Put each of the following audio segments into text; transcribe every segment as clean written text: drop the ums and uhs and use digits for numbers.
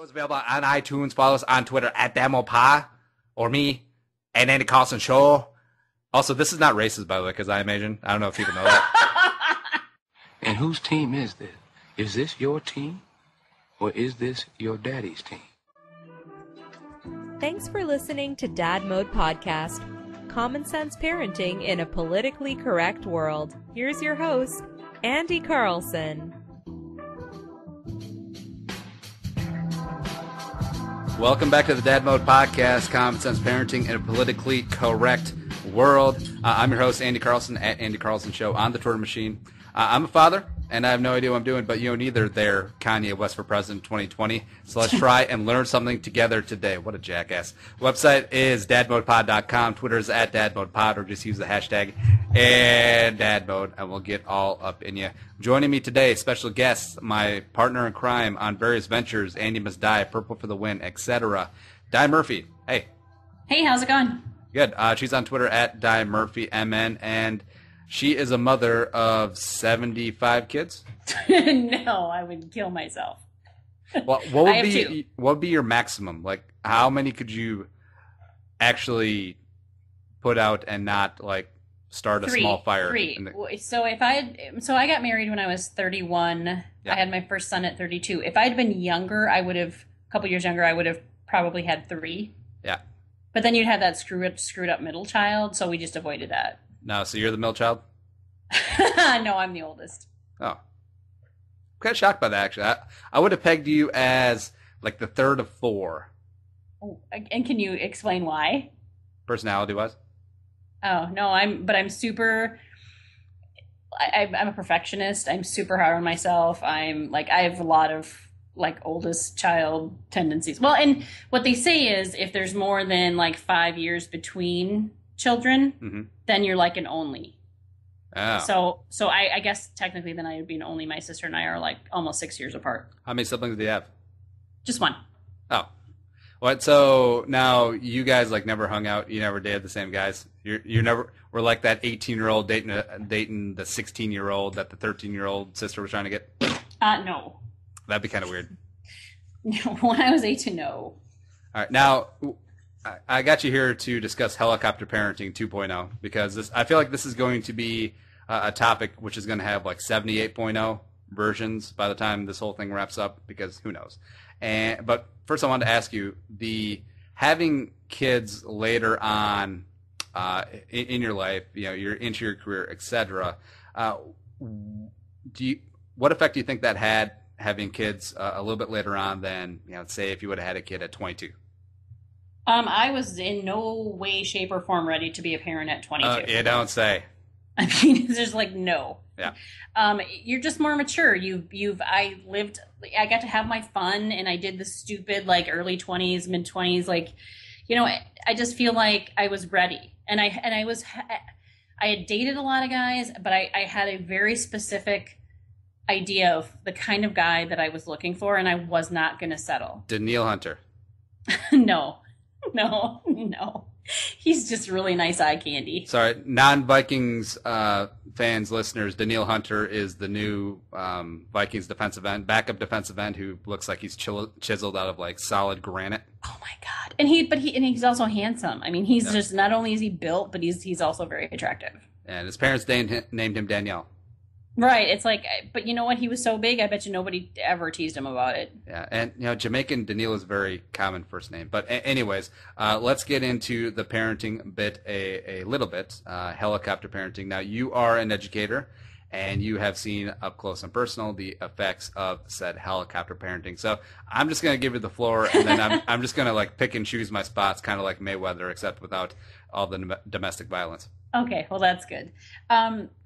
It's available on iTunes. Follow us on Twitter at DamoPa or me and Andy Carlson Show. Also, this is not racist, by the way, because I imagine. I don't know if people know that. And whose team is this? Is this your team or is this your daddy's team? Thanks for listening to Dad Mode Podcast. Common sense parenting in a politically correct world. Here's your host, Andy Carlson. Welcome back to the Dad Mode Podcast, Common Sense Parenting in a Politically Correct World. I'm your host, Andy Carlson, at Andy Carlson Show on the Twitter machine. I'm a father, and I have no idea what I'm doing, but neither there, Kanye West for President 2020. So let's try and learn something together today. What a jackass. Website is dadmodepod.com. Twitter is at dadmodepod, or just use the hashtag and dadmode, and we'll get all up in you. Joining me today, special guests, my partner in crime on various ventures, Andy Must Die, Purple for the Win, etc. Di Murphy. Hey. Hey, how's it going? Good. She's on Twitter at Di Murphy MN, and she is a mother of 75 kids. No, I would kill myself. Well, what would be your maximum? Like, how many could you actually put out and not like start a small fire? Three. So I got married when I was 31. Yeah. I had my first son at 32. If I had been younger, a couple years younger, I would have probably had 3. Yeah. But then you'd have that screwed up middle child, so we just avoided that. No, so you're the middle child? No, I'm the oldest. Oh. I'm kind of shocked by that, actually. I would have pegged you as like the third of 4. Oh, and can you explain why? Personality-wise? Oh, no, I'm a perfectionist. I'm super hard on myself. I have a lot of oldest child tendencies. Well, and what they say is if there's more than 5 years between children, then you're like an only. Oh. So I guess technically then I would be an only. My sister and I are almost 6 years apart. How many siblings do you have? Just one. Oh. What? So now you guys never hung out. You never dated the same guys. You never were like that 18-year-old dating the 16-year-old that the 13-year-old sister was trying to get. No. That'd be kind of weird. No, when I was 18, no. All right, now I got you here to discuss helicopter parenting 2.0 because I feel like this is going to be a topic which is going to have 78.0 versions by the time this whole thing wraps up, because who knows. But first I wanted to ask you, having kids later on in your life, you're into your career, etc. What effect do you think that had, having kids a little bit later on than, say if you would have had a kid at 22? I was in no way, shape, or form ready to be a parent at 22. You don't say. I mean, there's no. Yeah. You're just more mature. I got to have my fun, and I did the stupid early 20s, mid 20s. I just feel like I was ready, and I had dated a lot of guys, but I had a very specific idea of the kind of guy that I was looking for, and I was not going to settle. Daniil Hunter. No. He's just really nice eye candy. Sorry, non-Vikings fans, listeners, Daniil Hunter is the new Vikings backup defensive end who looks like he's chiseled out of solid granite. Oh my God. And he's also handsome. I mean, he's just, not only is he built, but he's also very attractive. And his parents named him Danielle. Right. It's but you know what? He was so big, I bet you nobody ever teased him about it. Yeah. And, Jamaican Daniil is a very common first name. But anyways, let's get into the parenting bit a little bit, helicopter parenting. Now, you are an educator, and you have seen up close and personal the effects of said helicopter parenting. So I'm just going to give you the floor, and then I'm just going to pick and choose my spots, kind of like Mayweather, except without all the domestic violence. Okay, well, that's good.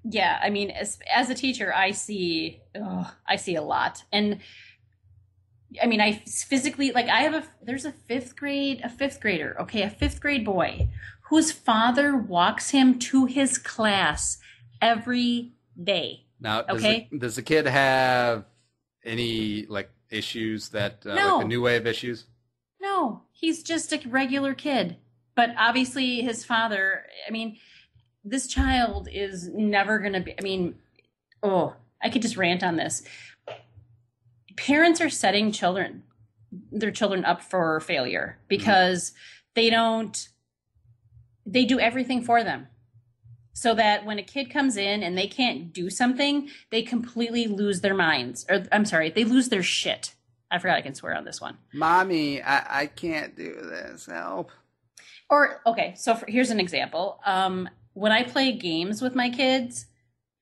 Yeah, I mean, as a teacher, I see a lot. And I mean, I physically, there's a fifth grader, okay, a 5th grade boy whose father walks him to his class every day. Now, does the kid have any issues that, no. A new wave issues? No, he's just a regular kid. But obviously his father, I mean, this child is never going to be, I could just rant on this. Parents are setting children their children up for failure because they do everything for them. So that when a kid comes in and they can't do something, they completely lose their minds. Or I'm sorry, they lose their shit. I forgot I can swear on this one. Mommy, I can't do this. Help. Or, okay, so here's an example. When I play games with my kids,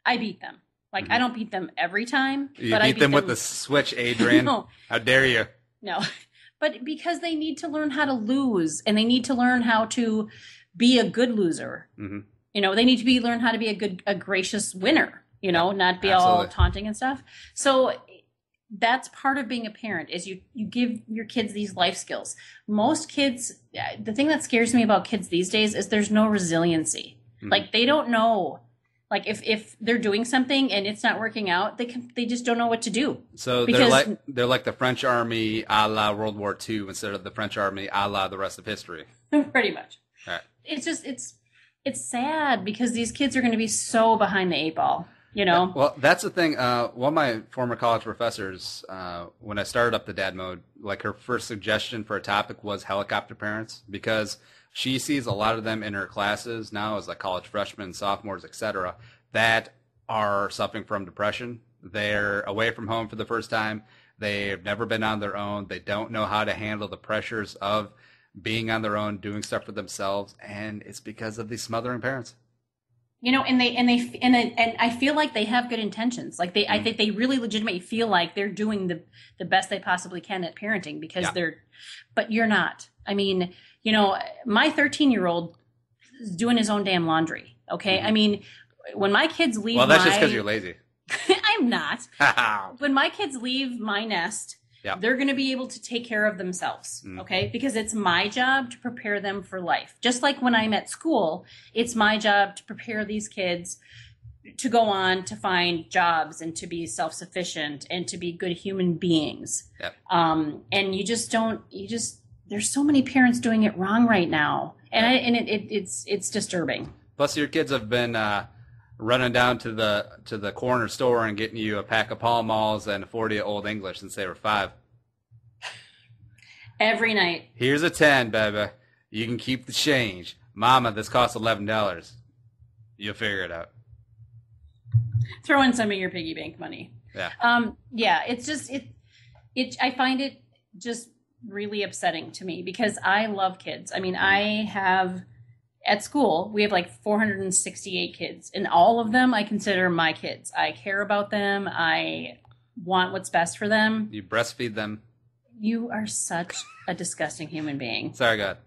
I beat them. Like, I don't beat them every time. You beat them with the Switch, Adrian. No. How dare you? No. But because they need to learn how to lose, and they need to learn how to be a good loser. Mm-hmm. You know, they need to learn how to be a gracious winner, you know, not be all taunting and stuff. So that's part of being a parent is you give your kids these life skills. Most kids, the thing that scares me about kids these days is there's no resiliency. Mm-hmm. Like they don't know, like if they're doing something and it's not working out, they just don't know what to do. So they're like the French army a la World War II instead of the French army a la the rest of history. Pretty much. All right. It's just, it's sad because these kids are going to be so behind the 8 ball, you know? Well, that's the thing. One of my former college professors, when I started up the Dad Mode, like her first suggestion for a topic was helicopter parents because she sees a lot of them in her classes now as like college freshmen, sophomores, etc., that are suffering from depression. They're away from home for the first time. They've never been on their own. They don't know how to handle the pressures of being on their own, doing stuff for themselves, and it's because of these smothering parents. You know, and I feel like they have good intentions. Like I think they really legitimately feel like they're doing the best they possibly can at parenting because but you're not. I mean, you know, my 13-year-old is doing his own damn laundry. Okay, I mean, when my kids leave, that's just because you're lazy. I'm not. When my kids leave my nest. Yep. They're going to be able to take care of themselves, okay? Because it's my job to prepare them for life. Just like when I'm at school, it's my job to prepare these kids to go on to find jobs and to be self-sufficient and to be good human beings. Yep. And there's so many parents doing it wrong right now. And it's disturbing. Plus your kids have been running down to the corner store and getting you a pack of Pall Malls and a 40 of Old English since they were 5. Every night. Here's a 10, baby. You can keep the change. Mama, this costs $11. You'll figure it out. Throw in some of your piggy bank money. Yeah. Yeah, it's just I find it just really upsetting to me because I love kids. I mean, at school, we have like 468 kids, and all of them I consider my kids. I care about them. I want what's best for them. You breastfeed them. You are such a disgusting human being. Sorry, God.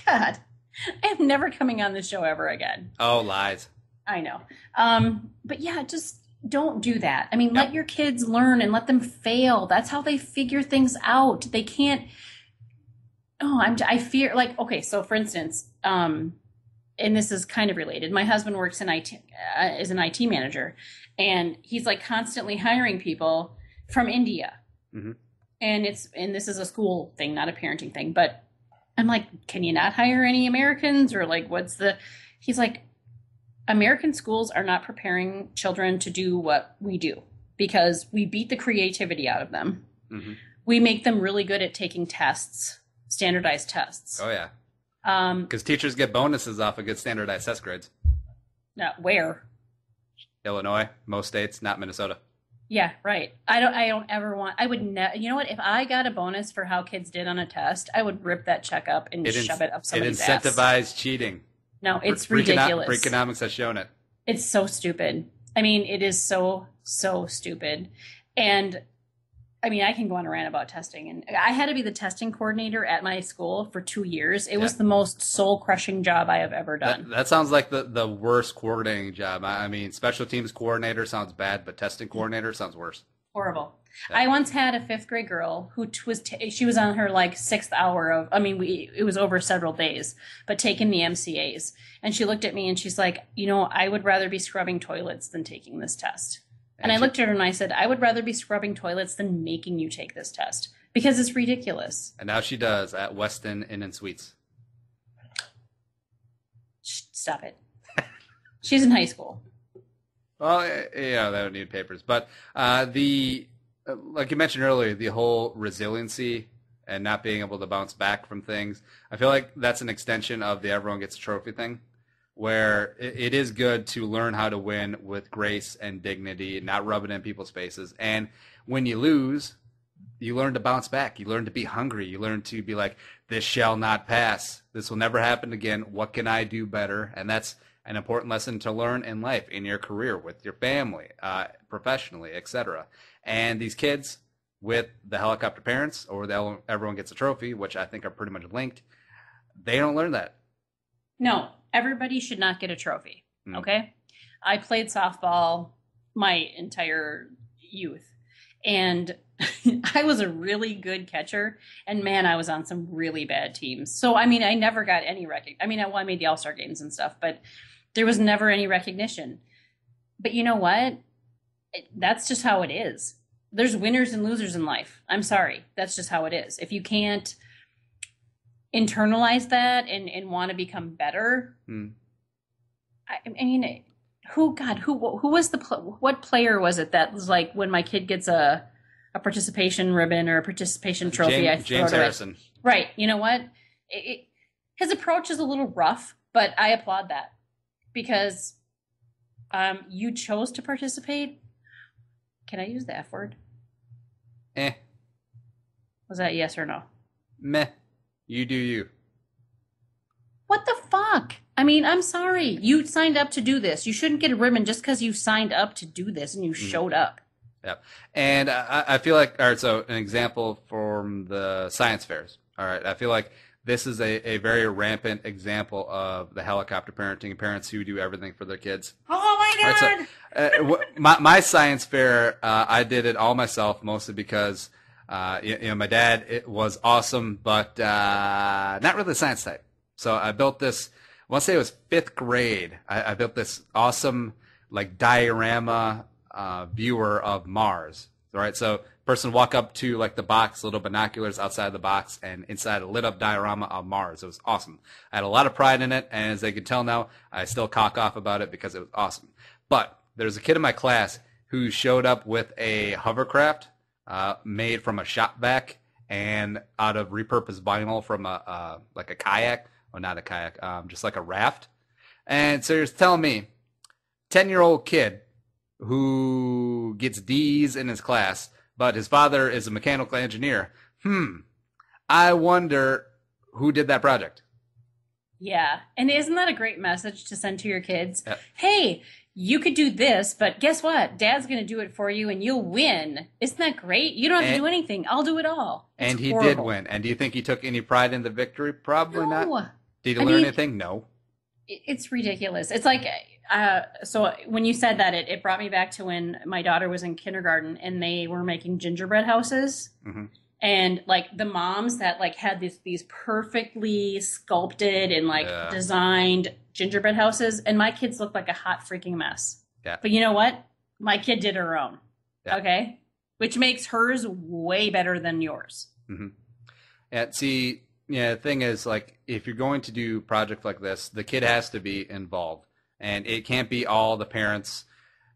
God, I'm never coming on this show ever again. Oh, lies. I know. But yeah, just don't do that. I mean, let your kids learn and let them fail. That's how they figure things out. They can't. Oh, I fear, like, okay, so for instance, and this is kind of related. My husband works in IT, is an IT manager, and he's like constantly hiring people from India. Mm-hmm. And this is a school thing, not a parenting thing. But I'm like, can you not hire any Americans? Or like, he's like, American schools are not preparing children to do what we do because we beat the creativity out of them. Mm-hmm. We make them really good at taking tests. Standardized tests. Oh yeah. Because teachers get bonuses off of good standardized test grades. Where? Illinois, most states, not Minnesota. Yeah, right. I don't ever want. I would never. You know what? If I got a bonus for how kids did on a test, I would rip that check up and shove it up somebody's ass. It incentivized cheating. No, it's ridiculous. Freakonomics has shown it. It's so stupid. I mean, it is so stupid, and. I mean, I can go on a rant about testing, and I had to be the testing coordinator at my school for 2 years. It was the most soul-crushing job I have ever done. That sounds like the worst coordinating job. I mean, special teams coordinator sounds bad, but testing coordinator sounds worse. Horrible. Yeah. I once had a 5th grade girl who she was on her like 6th hour of, I mean, it was over several days, but taking the MCAs. And she looked at me and she's like, you know, I would rather be scrubbing toilets than taking this test. And I looked at her and I said, I would rather be scrubbing toilets than making you take this test because it's ridiculous. And now she does at Weston Inn and Suites. Stop it. She's in high school. Well, yeah, they don't need papers. But the like you mentioned earlier, the whole resiliency and not being able to bounce back from things. I feel like that's an extension of the everyone gets a trophy thing, where it is good to learn how to win with grace and dignity, not rub it in people's faces. And when you lose, you learn to bounce back. You learn to be hungry. You learn to be like, this shall not pass. This will never happen again. What can I do better? And that's an important lesson to learn in life, in your career, with your family, professionally, etc. And these kids with the helicopter parents or the everyone gets a trophy, which I think are pretty much linked, they don't learn that. No, everybody should not get a trophy. Okay. I played softball my entire youth, and I was a really good catcher, and man, I was on some really bad teams. So, I mean, I never got any recognition. I mean, I made the All-Star games and stuff, but there was never any recognition. But you know what? That's just how it is. There's winners and losers in life. I'm sorry. That's just how it is. If you can't internalize that and want to become better, I mean, who was what player was it that was like, when my kid gets a participation ribbon or a participation trophy, James Harrison. Right. You know what? His approach is a little rough, but I applaud that because you chose to participate. Can I use the F word? Was that yes or no? Meh. You do you. What the fuck? I mean, I'm sorry. You signed up to do this. You shouldn't get a ribbon just because you signed up to do this and you showed up. Yeah. And I feel like, all right, so an example from the science fairs. All right. I feel like this is a very rampant example of the helicopter parenting, parents who do everything for their kids. Oh my God. Right, so, my science fair, I did it all myself, mostly because, my dad, it was awesome, but not really the science type. So I built this, I want to say it was 5th grade. I built this awesome, like, diorama viewer of Mars. All right, so person would walk up to like the box, little binoculars outside the box, and inside a lit up diorama of Mars. It was awesome. I had a lot of pride in it, and as they can tell now, I still cock off about it because it was awesome. But there's a kid in my class who showed up with a hovercraft made from a shop vac and out of repurposed vinyl from a kayak, or not a kayak, just like a raft. And so you're telling me, 10-year-old kid who gets D's in his class, but his father is a mechanical engineer. I wonder who did that project. Yeah. And isn't that a great message to send to your kids? Yep. Hey, you could do this, but guess what? Dad's going to do it for you and you'll win. Isn't that great? You don't have to do anything. I'll do it all. And he did win. And do you think he took any pride in the victory? Probably not. Did he learn anything? No. It's ridiculous. It's like, so when you said that, it brought me back to when my daughter was in kindergarten and they were making gingerbread houses. Mm-hmm. And like the moms that like had these perfectly sculpted and like designed gingerbread houses, and my kids looked like a hot freaking mess. Yeah. But you know what? My kid did her own. Yeah. Okay. Which makes hers way better than yours. Mm-hmm. Yeah. See, the thing is, like, if you're going to do a project like this, the kid has to be involved, and it can't be all the parents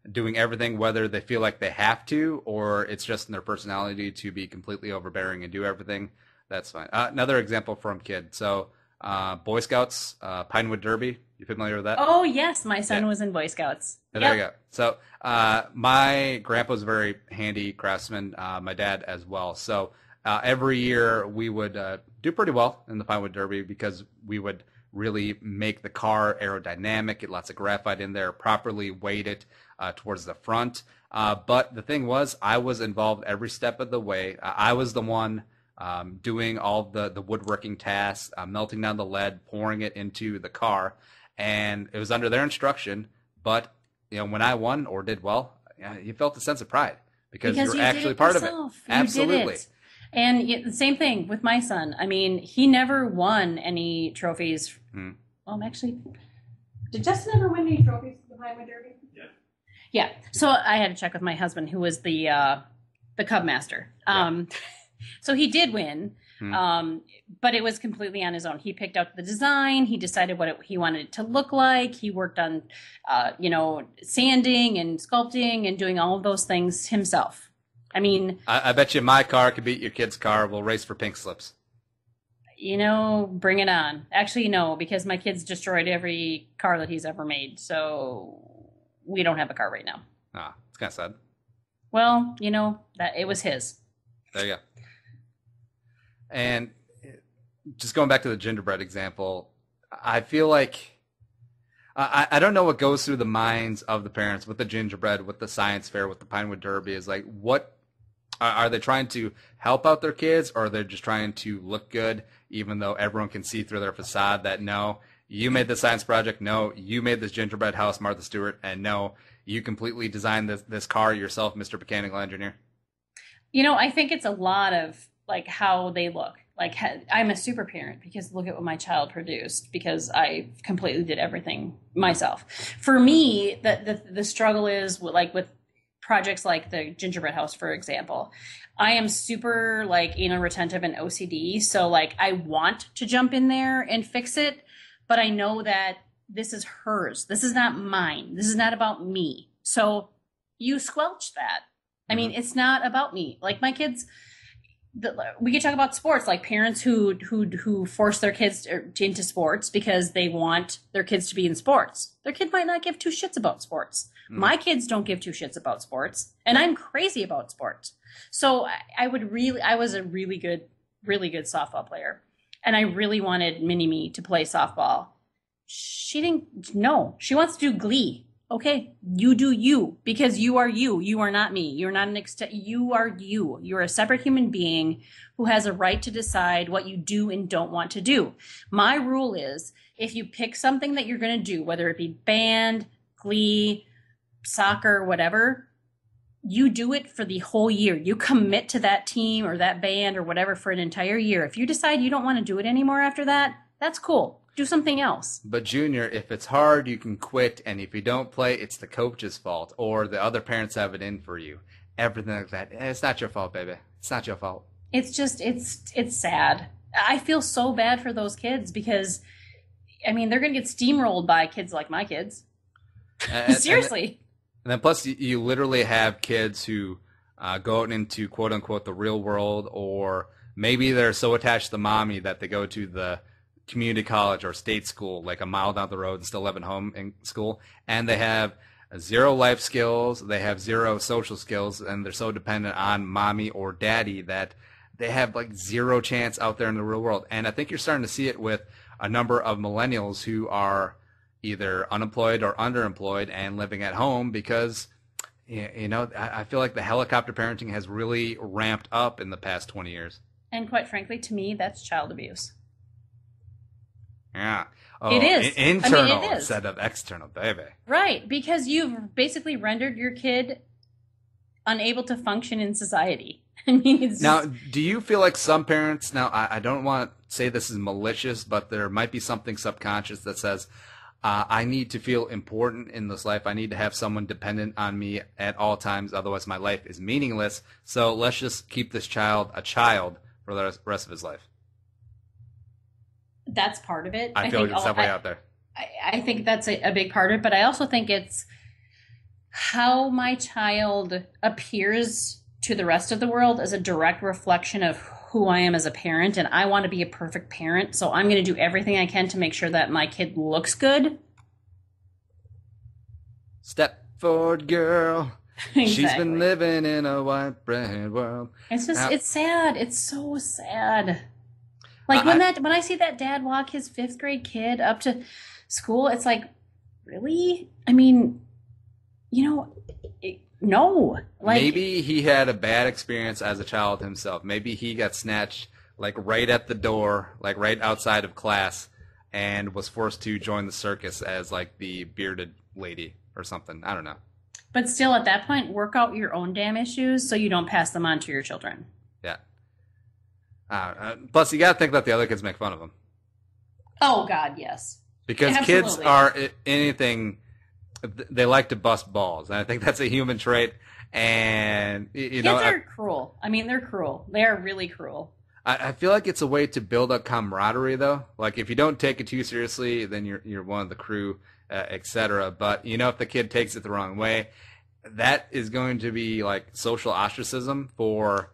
doing everything, whether they feel like they have to or it's just in their personality to be completely overbearing and do everything. That's fine. Another example from kid. So Boy Scouts, Pinewood Derby. You familiar with that? Oh, yes. My son was in Boy Scouts. Yep. There you go. So my grandpa's a very handy craftsman, my dad as well. So every year we would do pretty well in the Pinewood Derby because we would really make the car aerodynamic, get lots of graphite in there, properly weight it towards the front. But the thing was, I was involved every step of the way. I was the one doing all the woodworking tasks, melting down the lead, pouring it into the car. And it was under their instruction. But when I won or did well, you felt a sense of pride because you were actually part of it. Absolutely. Did it. And the same thing with my son. I mean, he never won any trophies. Well, actually, did Justin ever win any trophies for the Pinewood Derby? Yeah. Yeah. So I had to check with my husband, who was the Cub Master. So he did win, but it was completely on his own. He picked out the design. He decided what he wanted it to look like. He worked on, sanding and sculpting and doing all of those things himself. I mean, I bet you my car could beat your kid's car. We'll race for pink slips. Bring it on. Actually, no, because my kid's destroyed every car that he's ever made. So we don't have a car right now. Ah, it's kind of sad. Well, that it was his. There you go. And just going back to the gingerbread example, I feel like I don't know what goes through the minds of the parents with the gingerbread, with the science fair, with the Pinewood Derby. Is like, what are they trying to help out their kids, or are they just trying to look good, even though everyone can see through their facade that no, you made the science project, no, you made this gingerbread house, Martha Stewart, and no, you completely designed this car yourself, Mr. Mechanical Engineer? I think it's a lot of like how they look. Like, I'm a super parent because look at what my child produced, because I completely did everything myself. For me, the struggle is with projects like the gingerbread house, for example. I am super anal retentive and OCD. So I want to jump in there and fix it, but I know that this is hers. This is not mine. This is not about me. So you squelch that. I mean, it's not about me. Like my kids, we could talk about sports, like parents who force their kids into sports because they want their kids to be in sports. Their kid might not give two shits about sports. My kids don't give two shits about sports, and I'm crazy about sports. So I was a really good softball player, and I really wanted Mini-Me to play softball. She didn't. No, she wants to do Glee. Okay, you do you, because you are you. You are not me. You're not you are you. You're a separate human being who has a right to decide what you do and don't want to do. My rule is, if you pick something that you're going to do, whether it be band, Glee, soccer, whatever, you do it for the whole year. You commit to that team or that band or whatever for an entire year. If you decide you don't want to do it anymore after that, that's cool. Do something else. But Junior, if it's hard, you can quit, and if you don't play, it's the coach's fault, or the other parents have it in for you. Everything like that. It's not your fault, baby. It's not your fault. It's just, it's sad. I feel so bad for those kids because, I mean, they're going to get steamrolled by kids like my kids. Seriously. And then plus, you literally have kids who go out into, quote unquote, the real world, or maybe they're so attached to mommy that they go to the community college or state school, like a mile down the road, and still living home in school, and they have zero life skills, they have zero social skills, and they're so dependent on mommy or daddy that they have zero chance out there in the real world. And I think you're starting to see it with a number of millennials who are either unemployed or underemployed and living at home because, I feel like the helicopter parenting has really ramped up in the past 20 years. And quite frankly, to me, that's child abuse. Yeah. Oh, it is. Internal instead of external, baby. Right, because you've basically rendered your kid unable to function in society. I mean, it's now, do you feel like some parents, now I don't want to say this is malicious, but there might be something subconscious that says, I need to feel important in this life. I need to have someone dependent on me at all times. Otherwise, my life is meaningless. So let's just keep this child a child for the rest of his life. That's part of it. I feel like it's that way out there. I think that's a big part of it, but I also think it's how my child appears to the rest of the world as a direct reflection of who I am as a parent, and I want to be a perfect parent, so I'm going to do everything I can to make sure that my kid looks good. Step forward, girl. Exactly. She's been living in a white bread world. It's just, it's sad. It's so sad. When I see that dad walk his 5th grade kid up to school, it's like, really? I mean, no. Maybe he had a bad experience as a child himself. Maybe he got snatched right at the door, right outside of class, and was forced to join the circus as the bearded lady or something. I don't know. But still, at that point, work out your own damn issues so you don't pass them on to your children. Yeah. Plus, you got to think that the other kids make fun of him. Oh, God, yes. Because Absolutely. kids are anything, they like to bust balls. And I think that's a human trait. And, kids are cruel. I mean, they're cruel. They are really cruel. I feel like it's a way to build up camaraderie, though. If you don't take it too seriously, then you're one of the crew, etc. But, if the kid takes it the wrong way, that is going to be like social ostracism for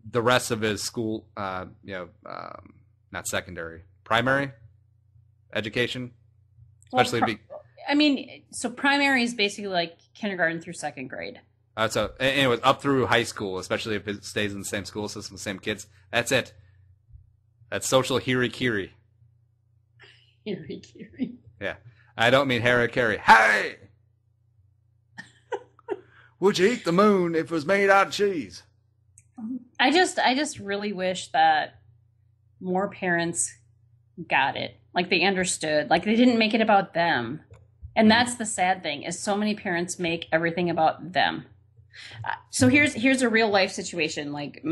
the rest of his school, not secondary, primary education, especially. So primary is basically like kindergarten through second grade. So anyways, up through high school, especially if it stays in the same school system, the same kids. That's it. That's social hirikiri. Hirikiri. Yeah. I don't mean harikiri. Hey! Would you eat the moon if it was made out of cheese? I just really wish that more parents got it. Like they understood. Like they didn't make it about them. And that's the sad thing, is so many parents make everything about them. So here's a real life situation, like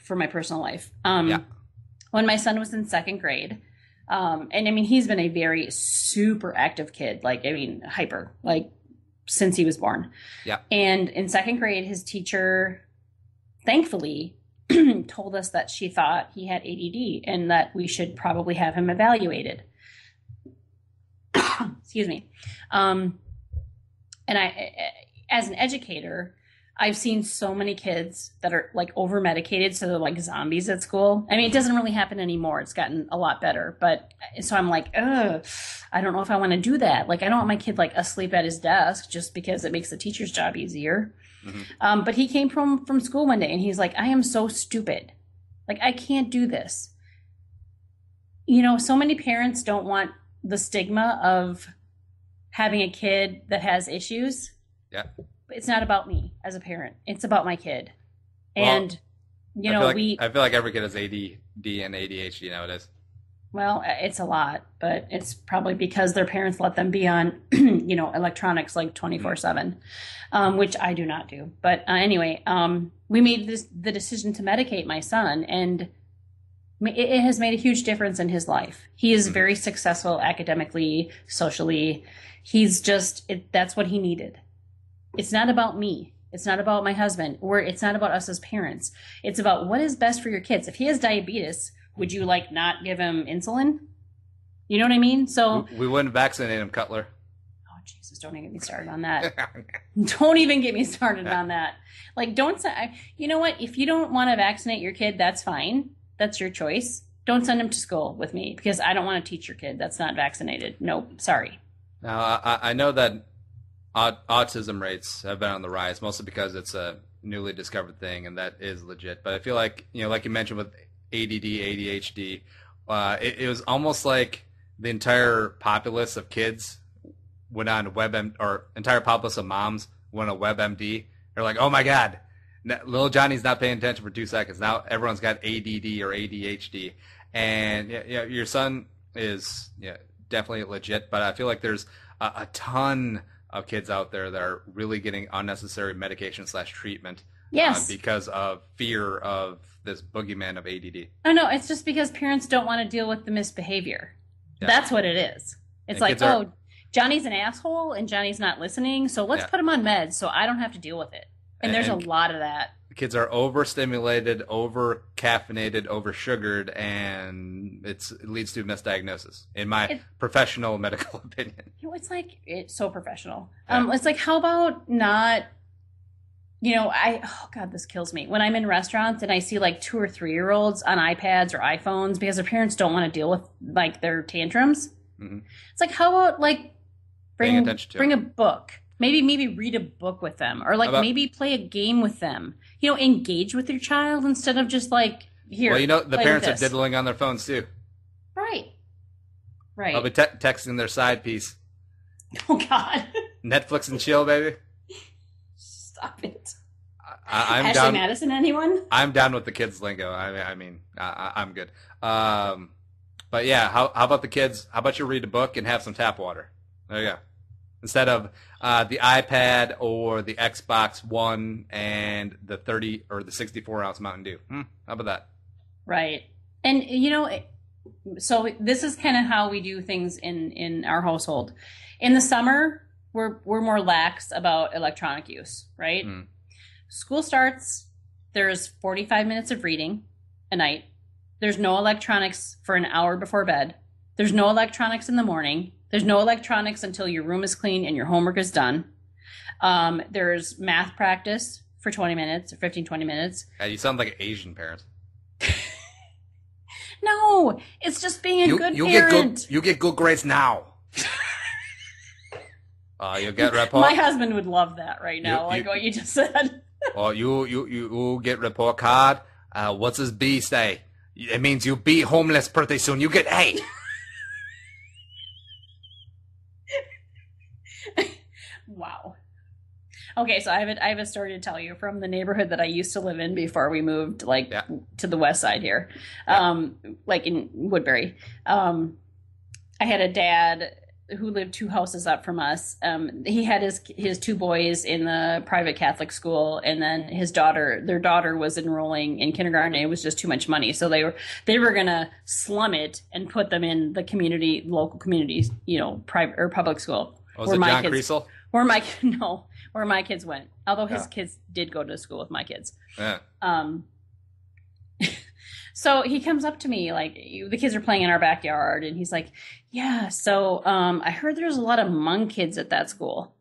for my personal life. When my son was in second grade, and I mean, he's been a very super active kid, like, I mean, hyper, like since he was born. Yeah. And in second grade, his teacher, thankfully, told us that she thought he had ADD and that we should probably have him evaluated. Excuse me. And I, as an educator, I've seen so many kids that are like over medicated, so they're like zombies at school. I mean, it doesn't really happen anymore. It's gotten a lot better, but so I'm like, I don't know if I want to do that. Like, I don't want my kid like asleep at his desk just because it makes the teacher's job easier. Mm-hmm. But he came from school one day and he's like, I am so stupid. Like, I can't do this. You know, so many parents don't want the stigma of having a kid that has issues. Yeah. It's not about me as a parent. It's about my kid. Well, and, you know, I feel like every kid has ADD and ADHD nowadays. Well, it's a lot, but it's probably because their parents let them be on, you know, electronics like 24/7, which I do not do. But anyway, we made the decision to medicate my son, and it has made a huge difference in his life. He is very successful academically, socially. He's just, that's what he needed. It's not about me. It's not about my husband, or it's not about us as parents. It's about what is best for your kids. If he has diabetes, would you like not give him insulin? You know what I mean? So we wouldn't vaccinate him, Cutler. Oh, Jesus, don't even get me started on that. Don't even get me started on that. Like, you know what? If you don't want to vaccinate your kid, that's fine. That's your choice. Don't send him to school with me because I don't want to teach your kid that's not vaccinated. Nope, sorry. Now, I know that autism rates have been on the rise, mostly because it's a newly discovered thing, and that is legit. But I feel like, you know, like you mentioned with ADD, ADHD, it was almost like the entire populace of kids went on or entire populace of moms went on WebMD. They're like, oh my God, little Johnny's not paying attention for 2 seconds. Now everyone's got ADD or ADHD. And yeah, your son is definitely legit, but I feel like there's a ton of kids out there that are really getting unnecessary medication / treatment. Yes. Because of fear of this boogeyman of ADD. Oh, no, it's just because parents don't want to deal with the misbehavior. Yeah. That's what it is. It's like, Johnny's an asshole and Johnny's not listening, so let's put him on meds so I don't have to deal with it. And there's a lot of that. Kids are overstimulated, over-caffeinated, over-sugared, and it leads to misdiagnosis, in my professional medical opinion. You know, it's so professional. Yeah. It's like, how about not, you know, God, this kills me. When I'm in restaurants and I see like 2 or 3-year-olds on iPads or iPhones because their parents don't want to deal with like their tantrums. Mm-hmm. It's like, how about like bring a book? Maybe read a book with them, or like maybe play a game with them. You know, engage with your child instead of just like, here. Well, you know, the parents are diddling on their phones too. Right. I'll be texting their side piece. Oh God. Netflix and chill, baby. Stop it. I'm Ashley down. Madison, anyone? I'm down with the kids lingo. I mean, I'm good. But yeah, how about the kids? How about you read a book and have some tap water? There you go. Instead of the iPad or the Xbox One and the 30 or the 64-ounce Mountain Dew. How about that? Right. And, you know, so this is kind of how we do things in our household. In the summer, we're more lax about electronic use, right? School starts, there's 45 minutes of reading a night. There's no electronics for an hour before bed. There's no electronics in the morning. There's no electronics until your room is clean and your homework is done. There's math practice for 20 minutes or 15, 20 minutes. You sound like an Asian parent. No, it's just being a good parent. You get good grades now. You get report. My husband would love that right now, what you just said. Well, you get report card. What's his B say? It means you be homeless pretty soon. You get A. Wow. Okay, so I have a story to tell you from the neighborhood that I used to live in before we moved to the west side here, like in Woodbury. I had a dad who lived 2 houses up from us. He had his 2 boys in the private Catholic school, and then their daughter was enrolling in kindergarten, and it was just too much money. So they were gonna slum it and put them in the local communities, private or public school. Was it John Creasel? Where my kids went. Although his kids did go to school with my kids. Yeah. So he comes up to me, like, the kids are playing in our backyard, and he's like, yeah, so I heard there's a lot of Hmong kids at that school.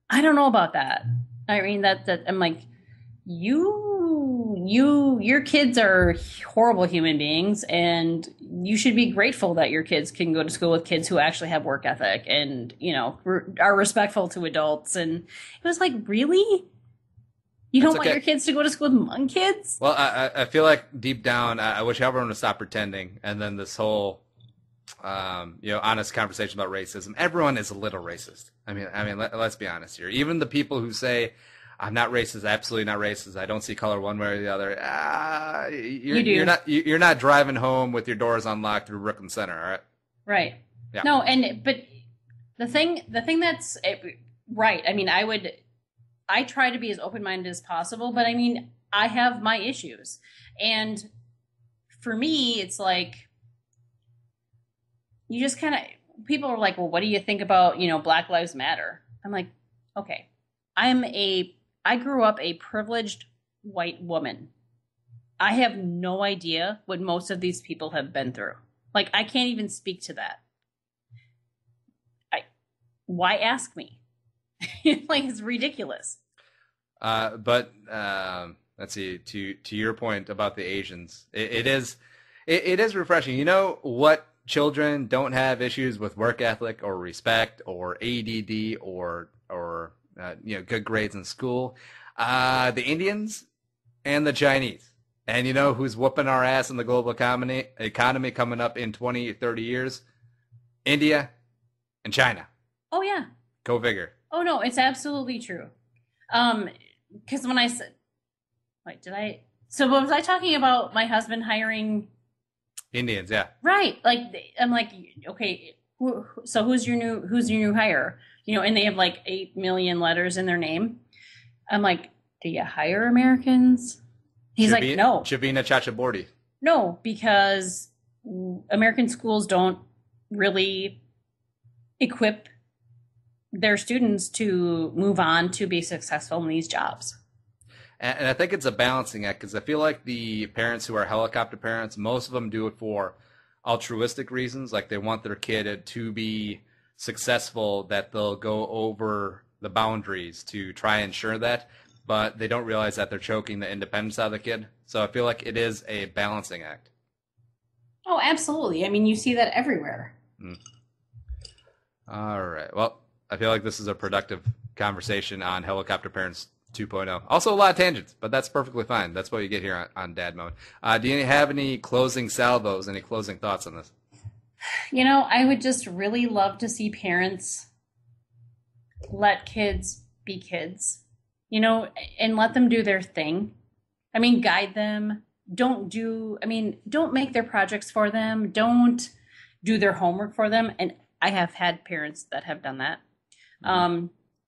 I don't know about that. I mean, that I'm like, your kids are horrible human beings, and you should be grateful that your kids can go to school with kids who actually have work ethic and, are respectful to adults. And it was like, really? You don't want your kids to go to school with Hmong kids? Well, I feel like deep down, I wish everyone would stop pretending. And then this whole, honest conversation about racism. Everyone is a little racist. I mean, let's be honest here. Even the people who say, I'm not racist, absolutely not racist, I don't see color one way or the other. You're not driving home with your doors unlocked through Brooklyn Center, all right? Right. Yeah. No, but the thing that's right. I mean, I try to be as open-minded as possible, but I mean, I have my issues. And for me, it's like, you just kind of, people are like, well, what do you think about, Black Lives Matter? I'm like, okay, I grew up a privileged white woman. I have no idea what most of these people have been through. Like, I can't even speak to that. Why ask me? Like, it's ridiculous. But let's see, to your point about the Asians, it is refreshing. You know what children don't have issues with work ethic or respect or ADD or good grades in school? The Indians and the Chinese. And you know who's whooping our ass in the global economy coming up in 20, 30 years? India and China. Oh, yeah. Go figure. Oh, no, it's absolutely true. Because when I said, was I talking about my husband hiring Indians? Yeah. Right. Like, I'm like, okay, so who's your new hire? And they have like 8 million letters in their name. I'm like, do you hire Americans? He's like, no. Chavina Chachaborty. No, because American schools don't really equip their students to move on to be successful in these jobs. And I think it's a balancing act, because I feel like the parents who are helicopter parents, most of them do it for altruistic reasons. Like, they want their kid to be successful, that they'll go over the boundaries to try and ensure that, but they don't realize that they're choking the independence out of the kid. So I feel like it is a balancing act. Oh, absolutely. I mean, you see that everywhere. All right. Well, I feel like this is a productive conversation on Helicopter Parents 2.0. Also a lot of tangents, but that's perfectly fine. That's what you get here on Dad Mode. Do you have any closing salvos, any closing thoughts on this? I would just really love to see parents let kids be kids, and let them do their thing. I mean, guide them. Don't make their projects for them. Don't do their homework for them. And I have had parents that have done that.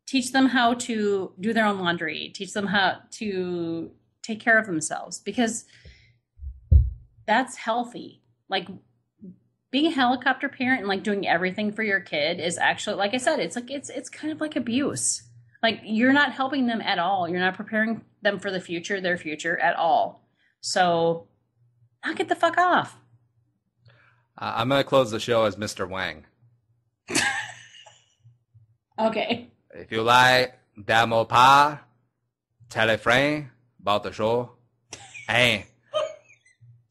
Teach them how to do their own laundry. Teach them how to take care of themselves, because that's healthy. Like, being a helicopter parent and like doing everything for your kid is actually, like I said, it's like, it's kind of like abuse. Like, you're not helping them at all. You're not preparing them for their future at all. So knock it the fuck off. I'm going to close the show as Mr. Wang. Okay. If you like demo pod, tell a friend about the show, and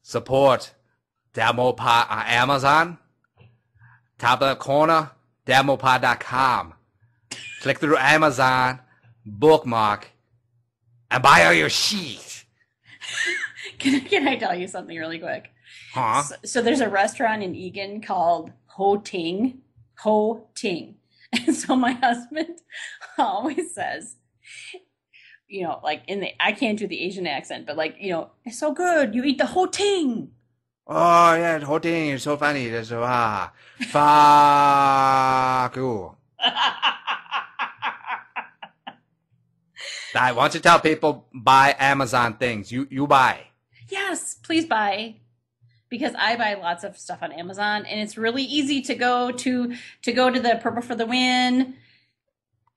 support demo pod on Amazon. Top of the corner, demopod.com. Click through Amazon, bookmark, and buy all your shit. Can I tell you something really quick? Huh? So there's a restaurant in Egan called Ho Ting. Ho Ting. And so my husband always says, you know, like I can't do the Asian accent, but like, you know, it's so good. You eat the Ho Ting. Oh, yeah, the whole thing is so funny. That's so, fuck you. I want to tell people, buy Amazon things. You buy. Yes, please buy. Because I buy lots of stuff on Amazon, and it's really easy to go to the Purple for the Win,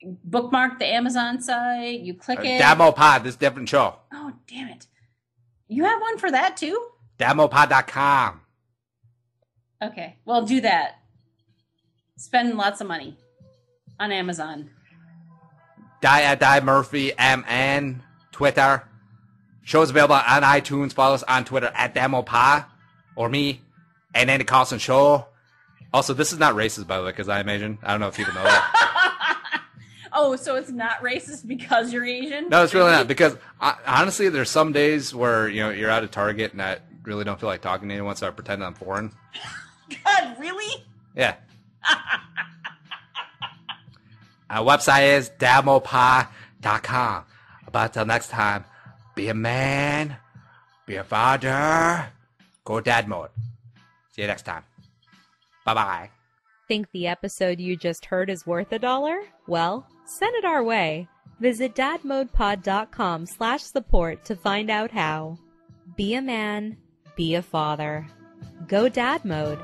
bookmark the Amazon site, you click it. Demo pod, this different show. Oh, damn it. You have one for that too? Demopod.com. Okay, well, do that. Spend lots of money on Amazon. Die Murphy MN, Twitter. Show's available on iTunes. Follow us on Twitter at Demopod. Or me, and Andy Carlson Show. Also, this is not racist, by the way, because I don't know if people know that. Oh, so it's not racist because you're Asian? No, it's really not, because honestly, there's some days where, you know, you're out of Target and I really don't feel like talking to anyone, so I pretend I'm foreign. God, really? Yeah. Our website is demopod.com. But until next time, be a man, be a father, go dad mode. See you next time. Bye-bye. Think the episode you just heard is worth $1? Well, send it our way. Visit dadmodepod.com/support to find out how. Be a man, be a father. Go dad mode.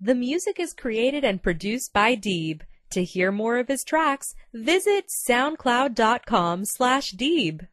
The music is created and produced by deeB. To hear more of his tracks, visit soundcloud.com/deeB.